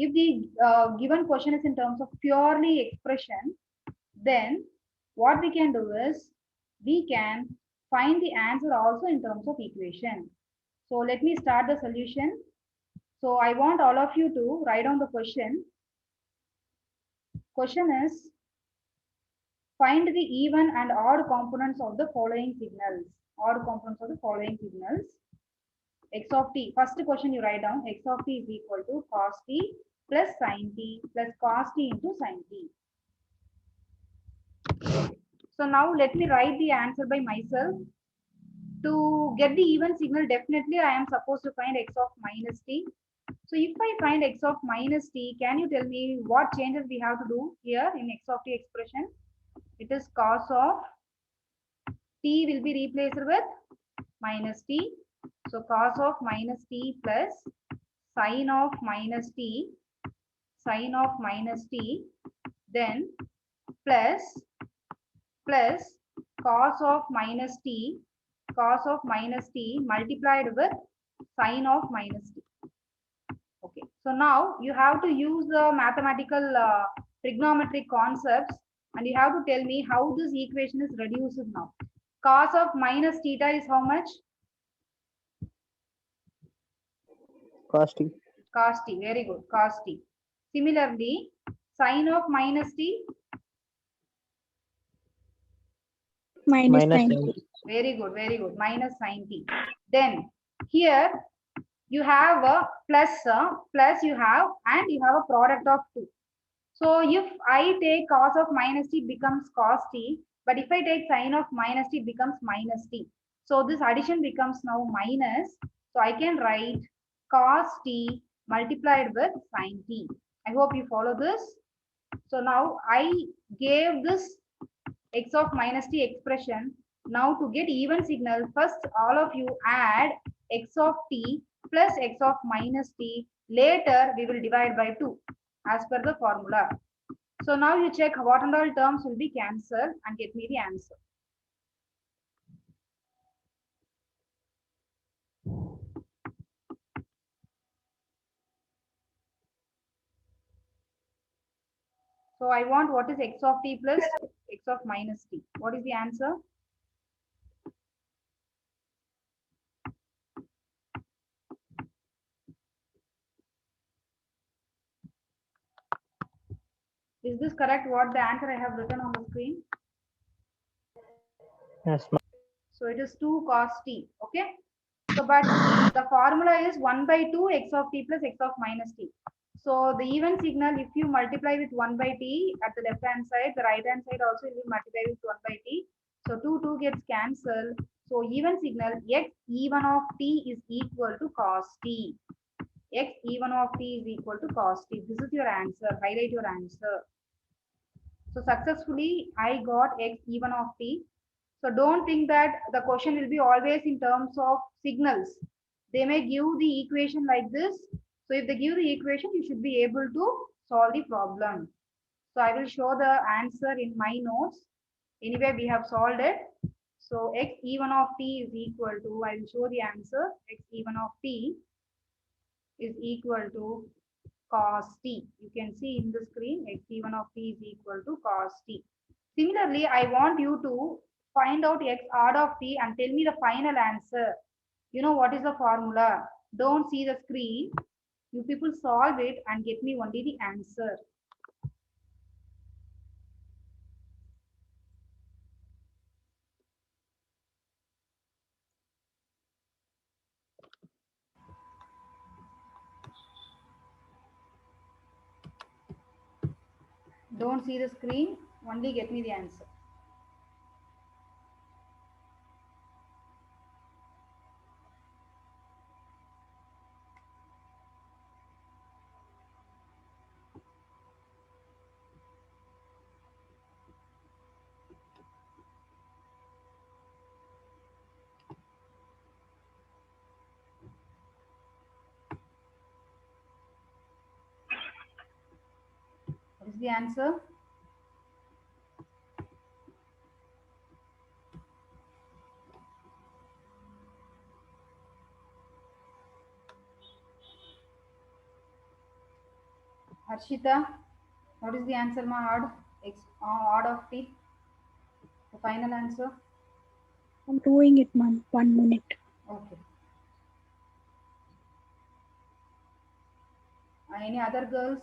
If the given question is in terms of purely expression, then what we can do is we can find the answer also in terms of equation. So let me start the solution. So I want all of you to write down the question. Question is, find the even and odd components of the following signals. Odd components of the following signals. X of t. First question you write down. X of t is equal to cos t plus sin t plus cos t into sin t. So now let me write the answer by myself. To get the even signal, definitely I am supposed to find x of minus t. So if I find x of minus t, can you tell me what changes we have to do here in x of t expression? It is cos of t will be replaced with minus t. So cos of minus t plus sin of minus t, sin of minus t, then plus cos of minus t, cos of minus t multiplied with sin of minus t. Okay, so now you have to use the mathematical trigonometric concepts and you have to tell me how this equation is reduced now. Cos of minus theta is how much? Cos t. Cos t, very good, cos t. Similarly, sin of minus t, Minus Minus 90. 90. very good, minus sin t. Then here you have a plus you have, and you have a product of 2. So if I take cos of minus t becomes cos t, but if I take sin of minus t becomes minus t. So this addition becomes now minus. So I can write cos t multiplied with sin t. I hope you follow this. So now I gave this x of minus t expression. Now to get even signal, first all of you add x of t plus x of minus t. Later we will divide by 2 as per the formula. So now you check what and all terms will be cancelled and get me the answer. So I want what is x of t plus x of minus t. What is the answer? Is this correct what the answer I have written on the screen? Yes, ma'am. So it is 2 cos t. Okay. So but the formula is 1 by 2 x of t plus x of minus t. So the even signal, if you multiply with 1 by t at the left hand side, the right hand side also will be multiplied with 1 by t. So 2 gets cancelled. So even signal x even of t is equal to cos t. X even of t is equal to cos t. This is your answer. Highlight your answer. So successfully I got x even of t. So don't think that the question will be always in terms of signals. They may give the equation like this. So if they give the equation, you should be able to solve the problem. So I will show the answer in my notes. Anyway, we have solved it. So x even of t is equal to, I will show the answer, x even of t is equal to cos t. You can see in the screen, x even of t is equal to cos t. Similarly, I want you to find out x odd of t and tell me the final answer. You know what is the formula? Don't see the screen. You people solve it and get me only the answer. Don't see the screen, only get me the answer. What is the answer? Harshita, what is the answer, ma? Odd, odd of t. The final answer. I'm doing it, ma'am. 1 minute. Okay. Any other girls?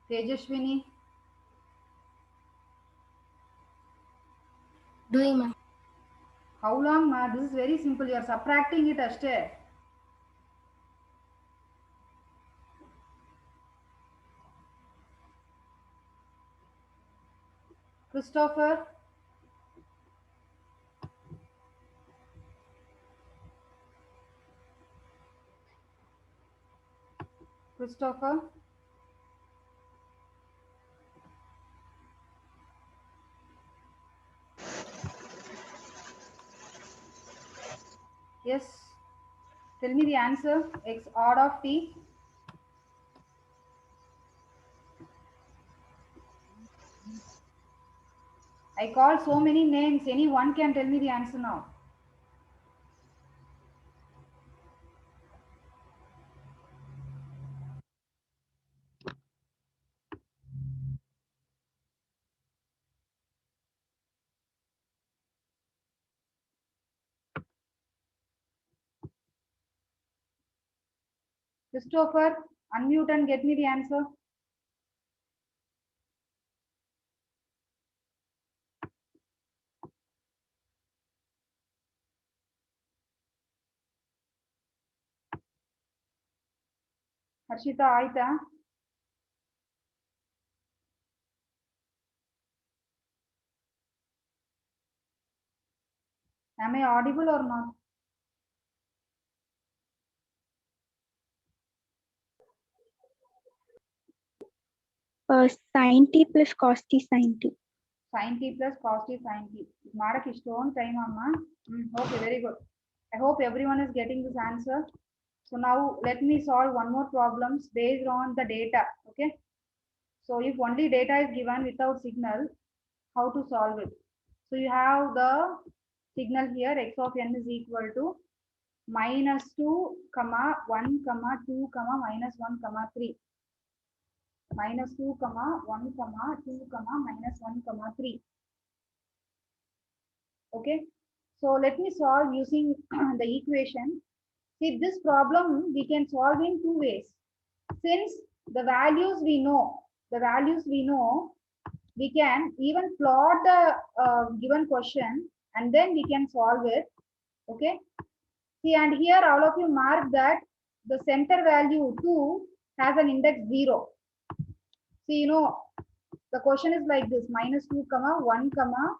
Tejashwini. Doing, ma'am. How long, ma? This is very simple. You are subtracting it, ashte. Christopher. Christopher. Yes. Tell me the answer. X odd of t. I called so many names. Any one can tell me the answer now. Christopher, unmute and get me the answer. Harshita, aita. Am I audible or not? Sin t plus cos t sin t. Sin t plus cos t sin t. Madak istone time, amma. Okay, very good. I hope everyone is getting this answer. So now let me solve one more problems based on the data. Okay. So if only data is given without signal, how to solve it? So you have the signal here, x of n is equal to -2, comma 1, comma 2, comma -1, comma 3. -2, comma 1, comma 2, comma -1, comma 3. Okay. So let me solve using the equation. See, this problem we can solve in two ways. Since the values we know, we can even plot the given question and then we can solve it. Okay. See, and here all of you mark that the center value 2 has an index 0. See, you know, the question is like this: -2, comma 1, comma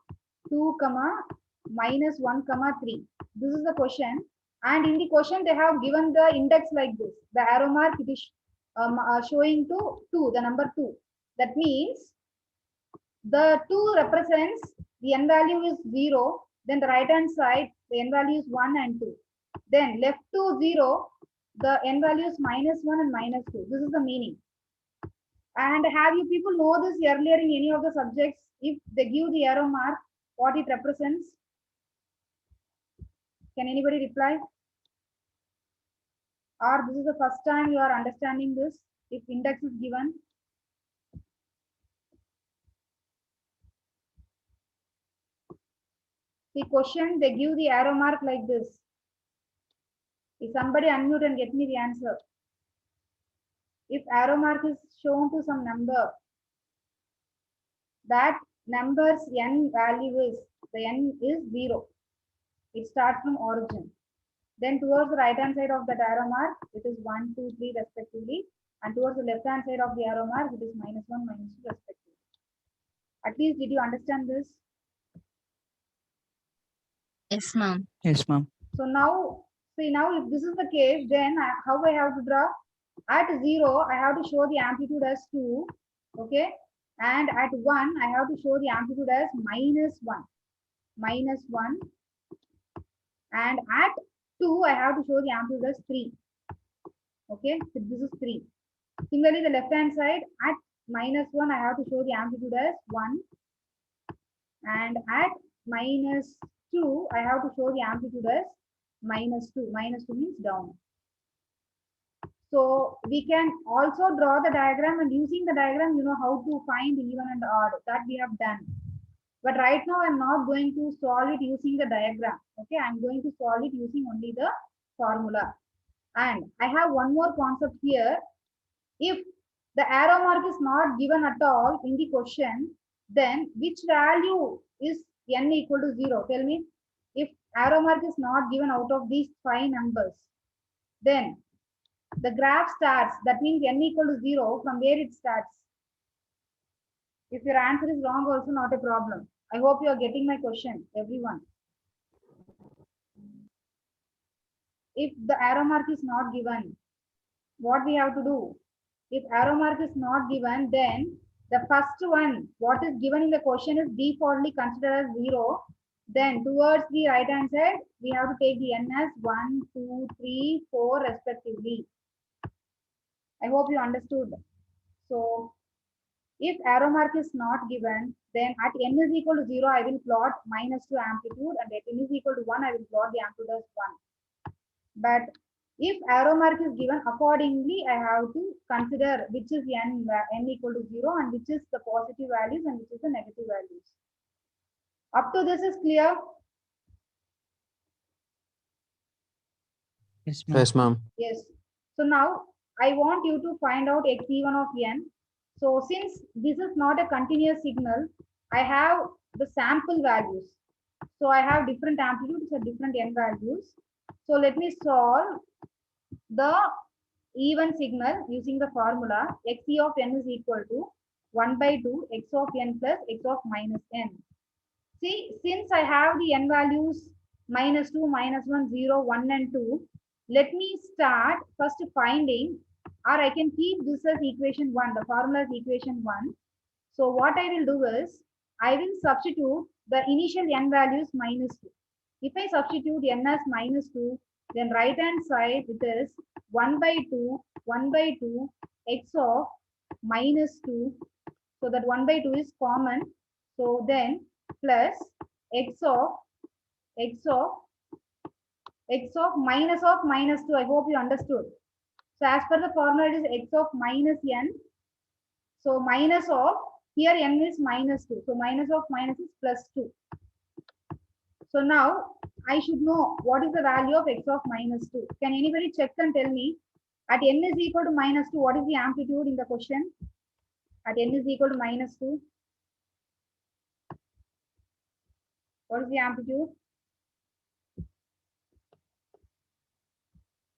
2, comma -1, comma 3. This is the question. And in the question, they have given the index like this. The arrow mark it is showing to 2, the number 2. That means the 2 represents the n value is 0. Then the right hand side, the n value is 1 and 2. Then left to 0, the n value is -1 and -2. This is the meaning. And have you people know this earlier in any of the subjects? If they give the arrow mark, what it represents? Can anybody reply? Or this is the first time you are understanding this? If index is given. The question, they give the arrow mark like this. If somebody unmute and get me the answer. If arrow mark is shown to some number, that number's n value is, the n is 0. It starts from origin. Then towards the right hand side of that arrow mark, it is 1, 2, 3 respectively. And towards the left hand side of the arrow mark, it is -1, -2 respectively. At least did you understand this? Yes, ma'am. Yes, ma'am. So now, see now if this is the case, then how I have to draw? At 0, I have to show the amplitude as 2. Okay. And at 1, I have to show the amplitude as -1. -1. And at 2, I have to show the amplitude as 3. Okay. So this is 3. Similarly, the left hand side at -1, I have to show the amplitude as 1. And at -2, I have to show the amplitude as -2. -2 means down. So we can also draw the diagram, and using the diagram, you know how to find even and odd. That we have done. But right now, I'm not going to solve it using the diagram. Okay, I'm going to solve it using only the formula. And I have one more concept here. If the arrow mark is not given at all in the question, then which value is n equal to 0? Tell me. If arrow mark is not given out of these 5 numbers, then the graph starts. That means n equal to 0. From where it starts? If your answer is wrong, also not a problem. I hope you are getting my question, everyone. If the arrow mark is not given, what we have to do? If arrow mark is not given, then the first one, what is given in the question is defaultly considered as 0. Then towards the right hand side, we have to take the n as 1, 2, 3, 4 respectively. I hope you understood. So if arrow mark is not given, then at n is equal to 0, I will plot -2 amplitude, and at n is equal to 1, I will plot the amplitude as 1. But if arrow mark is given, accordingly, I have to consider which is n equal to 0 and which is the positive values and which is the negative values. Up to this is clear? Yes, ma'am. Yes, ma'am. Yes. So now I want you to find out x1 of n. So since this is not a continuous signal, I have the sample values. So I have different amplitudes and different n values. So let me solve the even signal using the formula xe of n is equal to 1 by 2 x of n plus x of minus n. See, since I have the n values -2, -1, 0, 1 and 2, let me start first finding, or I can keep this as equation 1. The formula is equation 1. So what I will do is, I will substitute the initial n values -2. If I substitute n as -2, then right hand side it is 1 by 2, 1 by 2, x of -2. So that 1 by 2 is common. So then plus x of -2. I hope you understood. So as per the formula, it is x of minus n. So minus of, here n is -2. So minus of minus is +2. So now I should know what is the value of x of -2. Can anybody check and tell me at n is equal to -2, what is the amplitude in the question? At n is equal to -2. What is the amplitude?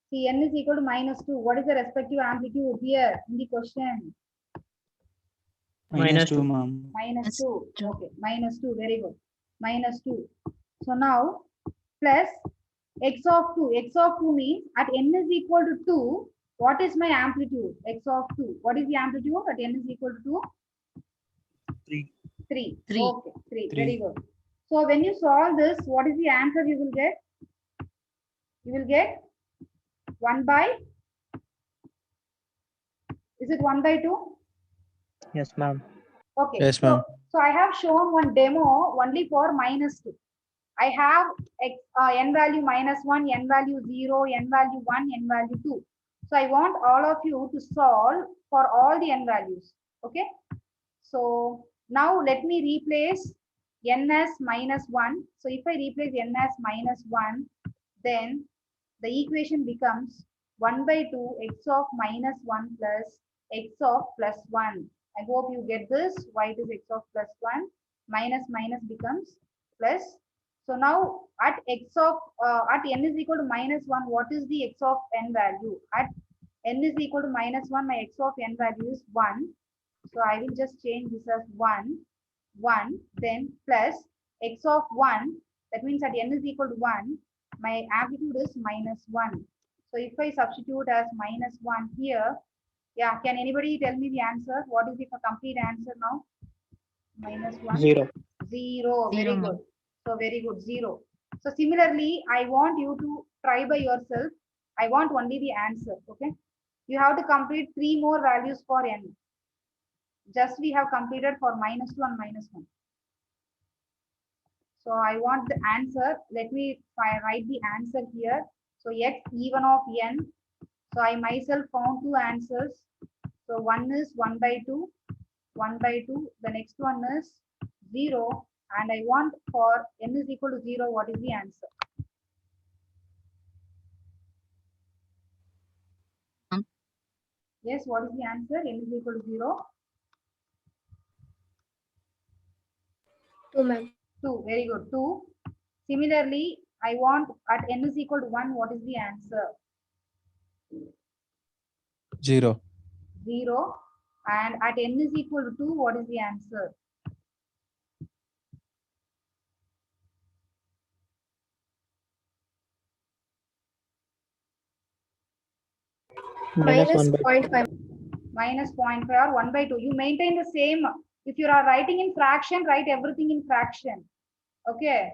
See, n is equal to -2. What is the respective amplitude here in the question? -2, ma'am. -2. Okay, -2. Very good. -2. So now plus x of 2. X of 2 means at n is equal to 2. What is my amplitude? X of 2. What is the amplitude at n is equal to 2? 3. 3. 3. Okay, 3. 3. Very good. So when you solve this, what is the answer you will get? You will get 1 by, is it 1 by 2? Yes, ma'am. Okay. Yes, ma'am. So I have shown one demo only for -2. I have n value -1, n value 0, n value 1, n value 2. So I want all of you to solve for all the n values. Okay. So now let me replace n as -1. So if I replace n as -1, then the equation becomes 1 by 2 x of -1 plus x of +1. I hope you get this. Why it is x of +1? Minus minus becomes plus. So now at at n is equal to -1, what is the x of n value? At n is equal to -1, my x of n value is 1. So I will just change this as 1, 1, then plus x of 1. That means at n is equal to 1, my amplitude is -1. So if I substitute as -1 here, yeah, can anybody tell me the answer? What is the complete answer now? -1. 0. 0. Very Zero, good. So very good. 0. So similarly, I want you to try by yourself. I want only the answer. Okay. You have to complete 3 more values for n. Just we have completed for -2 and -1. So I want the answer. Let me write the answer here. So x even of n. So I myself found two answers. So one is 1 by 2, 1 by 2. The next one is 0. And I want for n is equal to 0, what is the answer? Yes, what is the answer? N is equal to 0. 2, ma'am. 2. Very good. 2. Similarly, I want at n is equal to 1, what is the answer? 0. 0. And at n is equal to 2, what is the answer? Minus Minus 1 by 0.5. Minus 0.5 or 1 by 2. You maintain the same. If you are writing in fraction, write everything in fraction. Okay.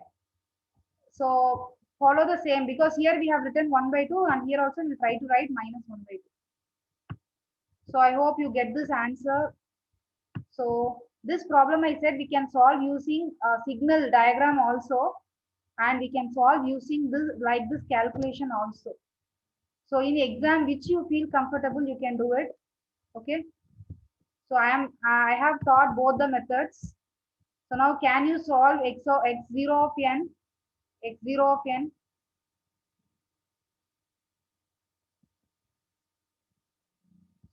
So follow the same, because here we have written 1 by 2 and here also we try to write minus 1 by 2. So I hope you get this answer. So this problem I said we can solve using a signal diagram also, and we can solve using this like this calculation also. So in the exam which you feel comfortable, you can do it. Okay. So I have taught both the methods. So now can you solve x0 of n, x0 of n?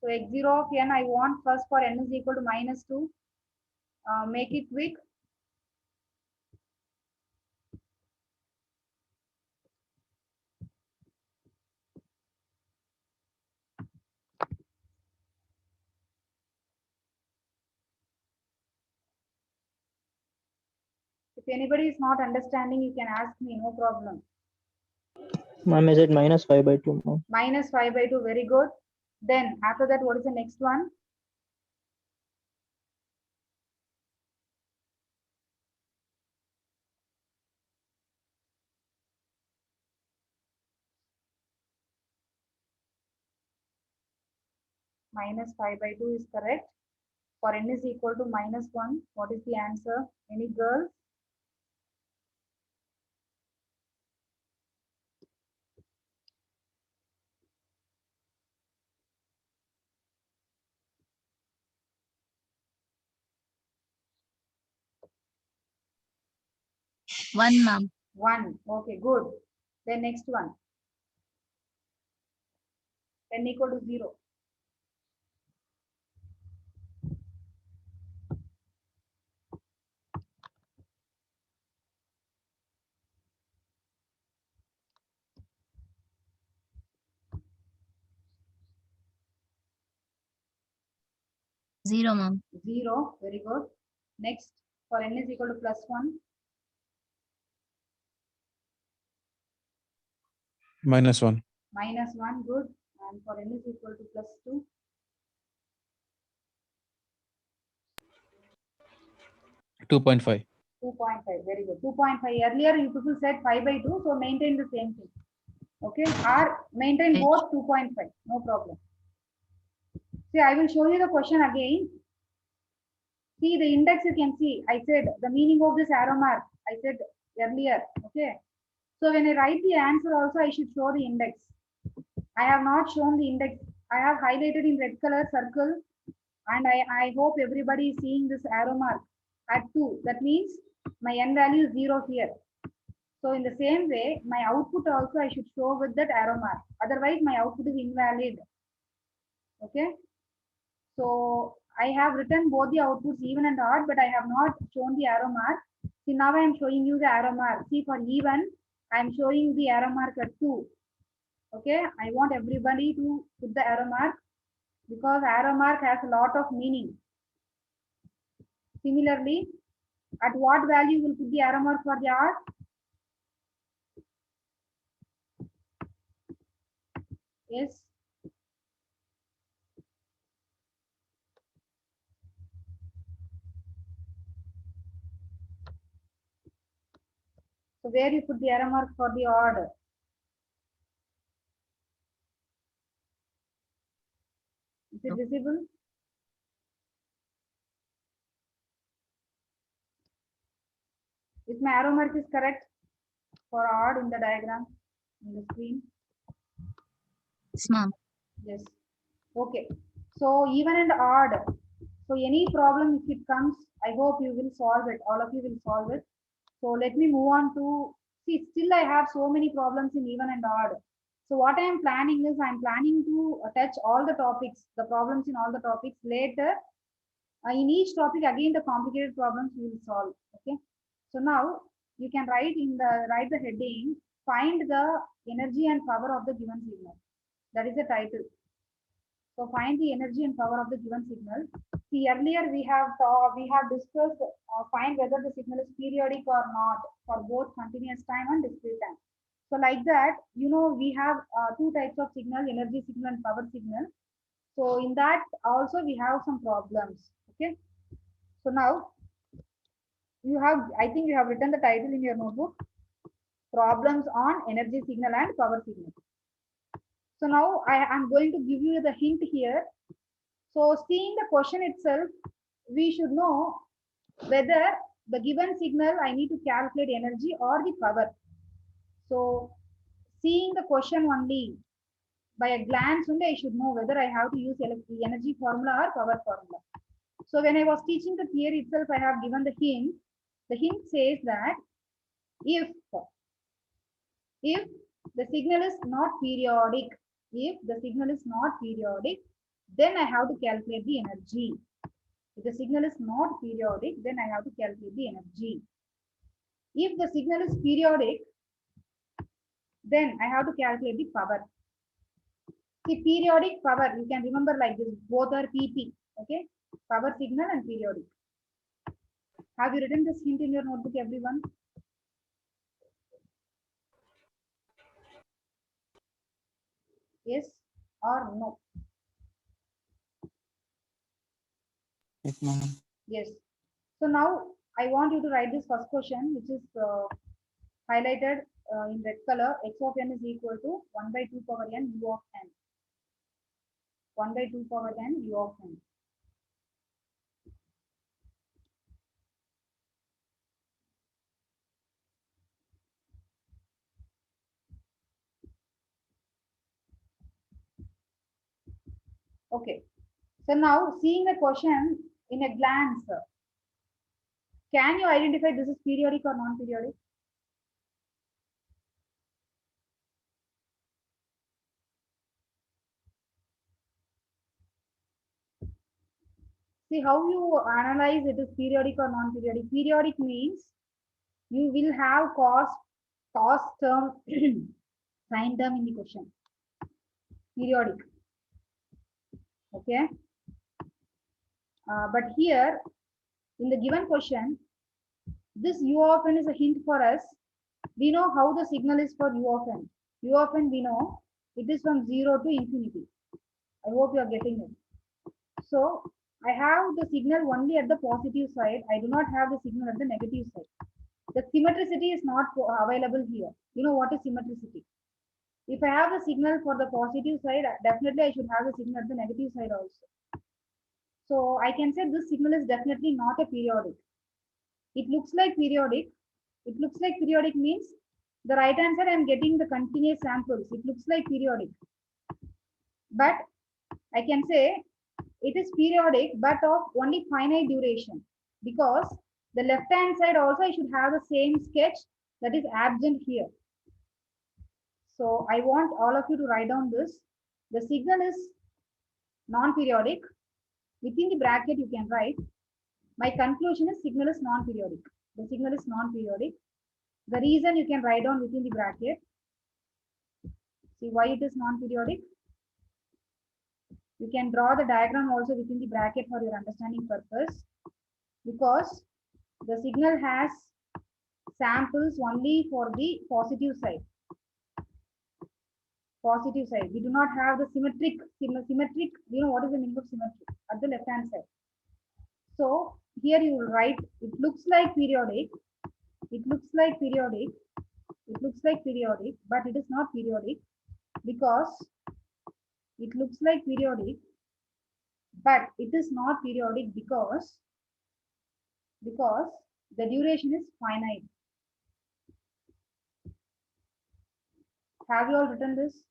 So x0 of n I want first for n is equal to minus 2. Make it quick. If anybody is not understanding, you can ask me, no problem. ma'am, is it minus 5 by 2, ma'am? Minus 5 by 2, very good. Then after that, what is the next one? Minus 5 by 2 is correct. For n is equal to minus 1, what is the answer? Any girls? One, ma'am. 1. Okay, good. Then next one. N equal to 0. Zero, ma'am. 0, very good. Next, for n is equal to plus 1. Minus 1. Minus 1, good. And for n is equal to plus 2. 2.5. 2.5, very good. 2.5. Earlier you people said 5 by 2, so maintain the same thing. Okay, or maintain Okay. both 2.5, no problem. See, I will show you the question again. See the index, you can see. I said the meaning of this arrow mark. I said earlier. Okay. So when I write the answer also, I should show the index. I have not shown the index. I have highlighted in red color circle, and I hope everybody is seeing this arrow mark at 2. That means my n value is 0 here. So in the same way, my output also I should show with that arrow mark. Otherwise, my output is invalid. Okay. So I have written both the outputs even and odd, but I have not shown the arrow mark. See, now I am showing you the arrow mark. See, for even, I am showing the arrow mark at 2. Okay, I want everybody to put the arrow mark, because arrow mark has a lot of meaning. Similarly, at what value will put the arrow mark for the odd? Yes. So where you put the arrow mark for the odd? Is it visible? If my arrow mark is correct for odd in the diagram in the screen? Yes, ma'am. Yes. Okay. So even and odd. So any problem if it comes, I hope you will solve it. All of you will solve it. So let me move on to, see, still I have so many problems in even and odd. So what I am planning is I'm planning to touch all the topics, the problems in all the topics later. In each topic, again, the complicated problems we will solve. Okay. So now you can write the heading, find the energy and power of the given signal. That is the title. So find the energy and power of the given signal. See, earlier we have discussed find whether the signal is periodic or not for both continuous time and discrete time. So like that, we have two types of signal, energy signal and power signal. So in that also we have some problems. Okay. So now I think you have written the title in your notebook, problems on energy signal and power signal. So now I am going to give you the hint here. So seeing the question itself, we should know whether the given signal I need to calculate energy or the power. So seeing the question only, by a glance only I should know whether I have to use energy formula or power formula. So when I was teaching the theory itself, I have given the hint. The hint says that if the signal is not periodic, then I have to calculate the energy. If the signal is not periodic, then I have to calculate the energy. If the signal is periodic, then I have to calculate the power. See, periodic, power, you can remember like this, both are PP, okay? Power signal and periodic. Have you written this hint in your notebook, everyone? Yes or no? Yes, ma'am. Yes. So now I want you to write this first question, which is highlighted in red color. X of n is equal to 1 by 2 power n u of n. 1 by 2 power n u of n. Okay. So now seeing the question in a glance, can you identify this is periodic or non-periodic? See how you analyze it is periodic or non-periodic. Periodic means you will have cos term, sin term in the question. Periodic. Okay. But here in the given question, this u of n is a hint for us. We know how the signal is for u of n. U of n we know it is from 0 to infinity. I hope you are getting it. So I have the signal only at the positive side. I do not have the signal at the negative side. The symmetricity is not available here. You know what is symmetricity? If I have the signal for the positive side, definitely I should have the signal at the negative side also. So I can say this signal is definitely not a periodic. It looks like periodic. It looks like periodic means the right hand side I am getting the continuous samples. It looks like periodic. But I can say it is periodic but of only finite duration, because the left hand side also I should have the same sketch that is absent here. So I want all of you to write down this. The signal is non-periodic. Within the bracket you can write, my conclusion is signal is non-periodic. The signal is non-periodic. The reason you can write down within the bracket. See why it is non-periodic. You can draw the diagram also within the bracket for your understanding purpose, because the signal has samples only for the positive side. Positive side. We do not have the symmetric, you know what is the meaning of symmetric at the left hand side. So here you will write, it looks like periodic, it looks like periodic, it looks like periodic, but it is not periodic, because it looks like periodic, but it is not periodic because the duration is finite. Have you all written this?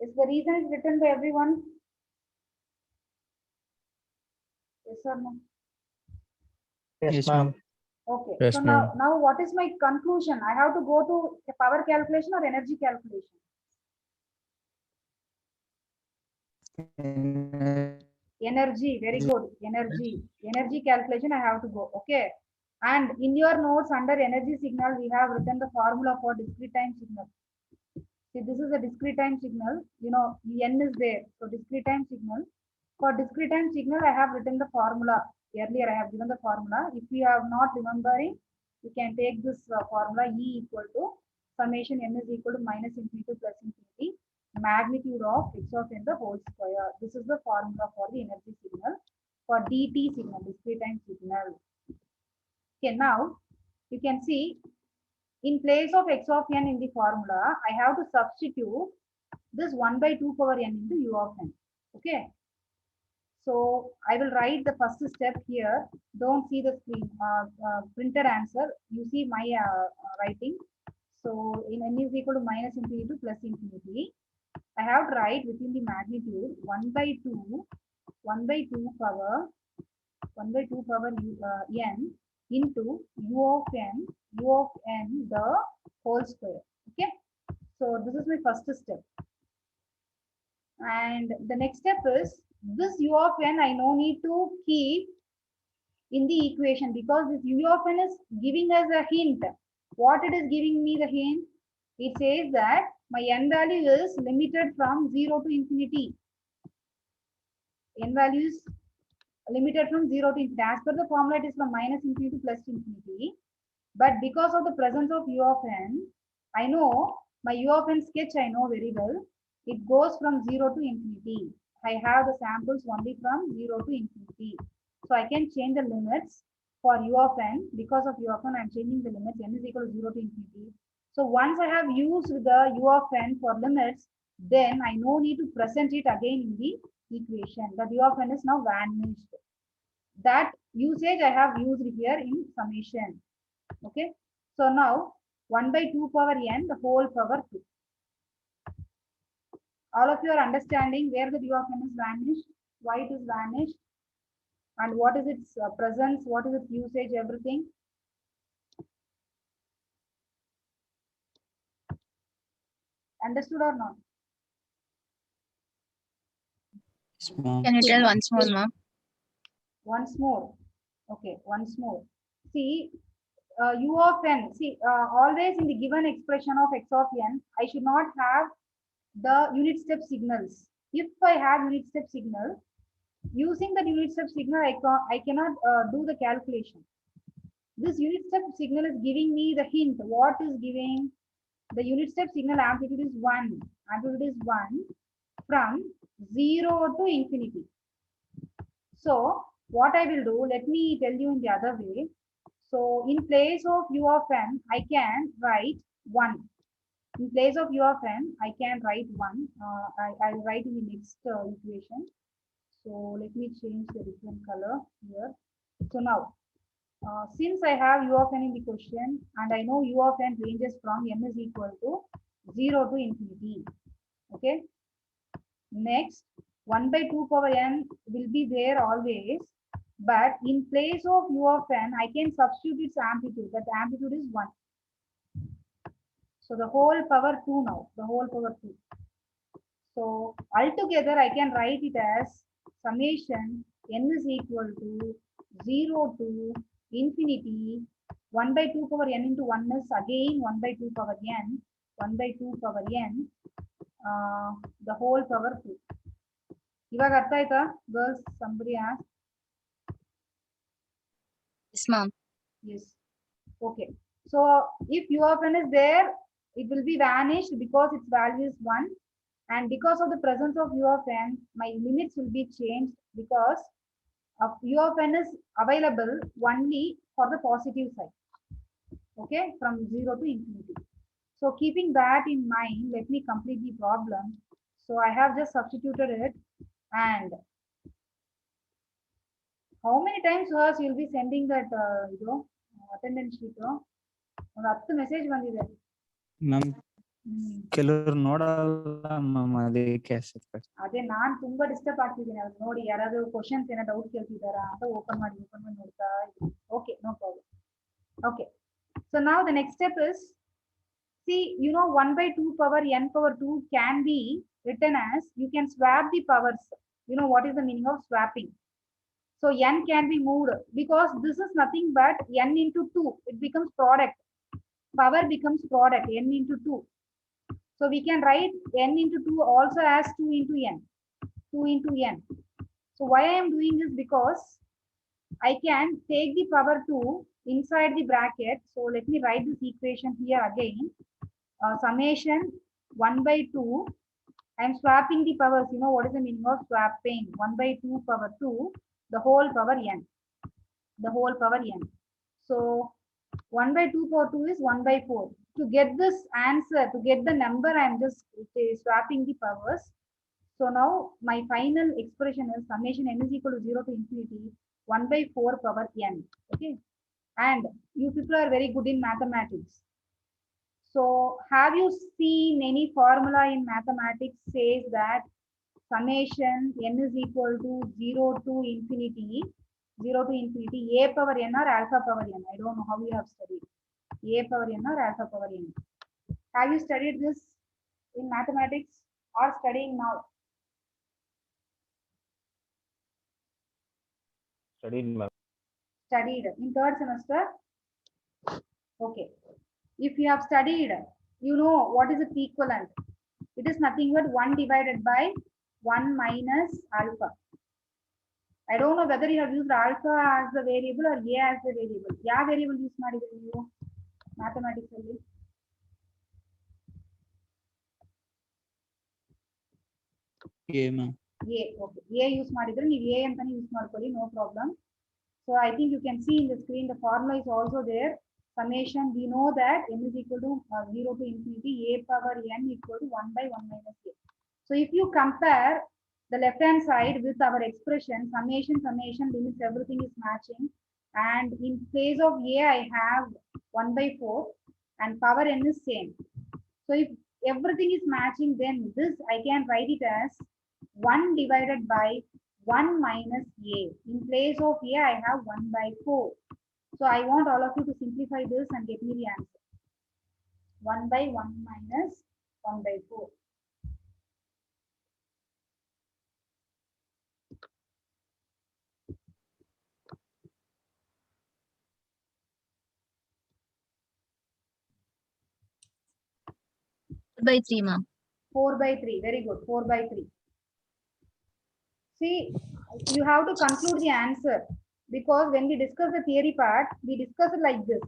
Is the reason is written by everyone? Yes or no? Yes, Yes, ma'am. ma'am. Okay. Yes, So ma'am. now what is my conclusion? I have to go to a power calculation or energy calculation? Energy, very good. Energy calculation I have to go. Okay. And in your notes under energy signal, we have written the formula for discrete time signal. See, this is a discrete time signal. You know, N is there. So discrete time signal. For discrete time signal, I have written the formula. Earlier, I have given the formula. If you have not remembering, you can take this formula E equal to summation N is equal to minus infinity to plus infinity magnitude of x of n the whole square. This is the formula for the energy signal for DT signal, discrete time signal. Okay, now you can see in place of x of n in the formula, I have to substitute this 1 by 2 power n into u of n. Okay. So I will write the first step here. Don't see the screen, printed answer. You see my writing. So in n is equal to minus infinity to plus infinity. I have to write within the magnitude 1 by 2 power n into u of n the whole square. Okay. So this is my first step. And the next step is this u of n I no need to keep in the equation because this u of n is giving us a hint. What it is giving me the hint? It says that my n value is limited from 0 to infinity. N value is limited from 0 to infinity. As per the formula, it is from minus infinity to plus infinity. But because of the presence of u of n, I know my u of n sketch I know very well. It goes from 0 to infinity. I have the samples only from 0 to infinity. So I can change the limits for u of n. Because of u of n, I am changing the limits. N is equal to 0 to infinity. So once I have used the u of n for limits, then I no need to present it again in the equation. The u of n is now vanished. That usage I have used here in summation. Okay. So now 1 by 2 power n the whole power 2. All of you are understanding where the u of n is vanished, why it is vanished, and what is its presence, what is its usage, everything. Understood or not? Yes, ma'am. Can you tell once more, ma'am? Once more. Okay, once more. See, u of n. See, always in the given expression of x of n, I should not have the unit step signals. If I have unit step signal, using the unit step signal, I cannot do the calculation. This unit step signal is giving me the hint. What is giving? The unit step signal amplitude is 1. Amplitude is 1 from 0 to infinity. So what I will do, let me tell you in the other way. So in place of u of n, I can write 1. In place of u of n, I can write 1. I'll write in the next equation. So let me change the different color here. So now, since I have u of n in the question and I know u of n ranges from n is equal to 0 to infinity. Okay. Next, 1 by 2 power n will be there always. But in place of u of n, I can substitute its amplitude. That amplitude is 1. So the whole power 2 now. The whole power 2. So altogether, I can write it as summation n is equal to 0 to infinity 1 by 2 power n into 1 is again 1 by 2 power n, 1 by 2 power n, the whole power 2. Ivaga artha aita? Girls, somebody asked. Yes, ma'am. Yes. Okay. So if u of n is there, it will be vanished because its value is 1. And because of the presence of u of n, my limits will be changed because of u of n is available only for the positive side. Okay, from 0 to infinity. So keeping that in mind, let me complete the problem. So I have just substituted it. And how many times first you will be sending that attendance sheet? ಒಂದು 10 message ಬಂದಿದೆ. Ma'am, ಕೆಲವ್ರು ನೋಡಲ್ಲ ma'am ಅದಕ್ಕೆ ಅಷ್ಟೇ. ಅದೇ ನಾನ್ ತುಂಬಾ disturb ಆಗ್ತಿದ್ದೀನಿ ಅವ್ರು ನೋಡಿ ಯಾರಾದ್ರೂ ಕ್ವಶನ್ಸ್ ಏನೋ ಡೌಟ್ ಕೇಳ್ತಿದಾರಾ ಅಂತ ಓಪನ್ ಮಾಡಿ ನೋಡ್ತಾ ಇದ್ದೀನಿ. Okay, no problem. Okay, so now the next step is, see, 1 by 2 power n power 2 can be written as, you can swap the powers. You know what is the meaning of swapping? So n can be moved because this is nothing but n into 2. It becomes product. Power becomes product, n into 2. So we can write n into 2 also as 2 into n. 2 into n. So why I am doing this? Because I can take the power 2 inside the bracket. So let me write this equation here again. Summation 1 by 2. I am swapping the powers. You know what is the meaning of swapping? 1 by 2 power 2, the whole power n. The whole power n. So 1 by 2 power 2 is 1 by 4. To get this answer, to get the number, I am just swapping the powers. So now my final expression is summation n is equal to 0 to infinity 1 by 4 power n. Okay. And you people are very good in mathematics. So have you seen any formula in mathematics says that summation n is equal to 0 to infinity a power n or alpha power n? I don't know how you have studied. A power n or alpha power n. Have you studied this in mathematics or studying now? Studied, ma'am. Studied in third semester. Okay, if you have studied, you know what is its equivalent. It is nothing but 1 divided by 1 minus alpha. I don't know whether you have used alpha as the variable or a as the variable. Yeah, variable use ಮಾಡಿದ್ರಿ ನೀವು mathematics ಅಲ್ಲಿ? A ma'am. A, okay. A use ಮಾಡಿದ್ರೆ ನೀವು A ಅಂತಾನೆ use ಮಾಡ್ಕೊಳ್ಳಿ, no problem. So I think you can see in the screen the formula is also there. Summation, we know that n is equal to 0 to infinity a power n equal to 1 by 1 minus a. So if you compare the left hand side with our expression, summation limits, everything is matching. And in place of a, I have 1 by 4 and power n is same. So if everything is matching, then this I can write it as 1 divided by 1 minus a. In place of a, I have 1 by 4. So I want all of you to simplify this and get me the answer. 1 by 1 minus 1 by 4. By 3, ma'am. 4 by 3. Very good. 4 by 3. See, you have to conclude the answer, because when we discuss the theory part, we discuss it like this.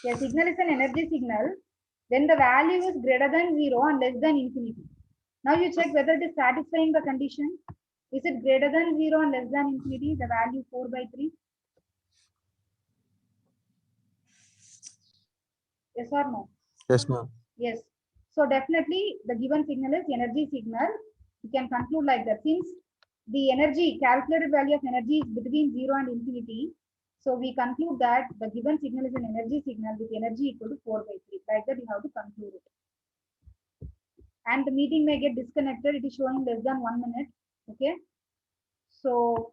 A signal is an energy signal when the value is greater than 0 and less than infinity. Now you check whether it is satisfying the condition. Is it greater than 0 and less than infinity, the value 4 by 3? Yes or no? Yes ma'am. Yes. So definitely the given signal is energy signal. You can conclude like that. Since the energy, calculated value of energy is between 0 and infinity, so we conclude that the given signal is an energy signal with energy equal to 4 by 3. Like that, you have to conclude it. And the meeting may get disconnected. It is showing less than 1 minute. Okay. So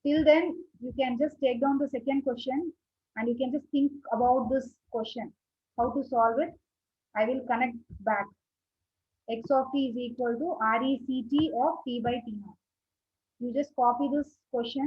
till then, you can just take down the second question and you can just think about this question, how to solve it. I will connect back. X of t is equal to RECT of t by t naught. You just copy this question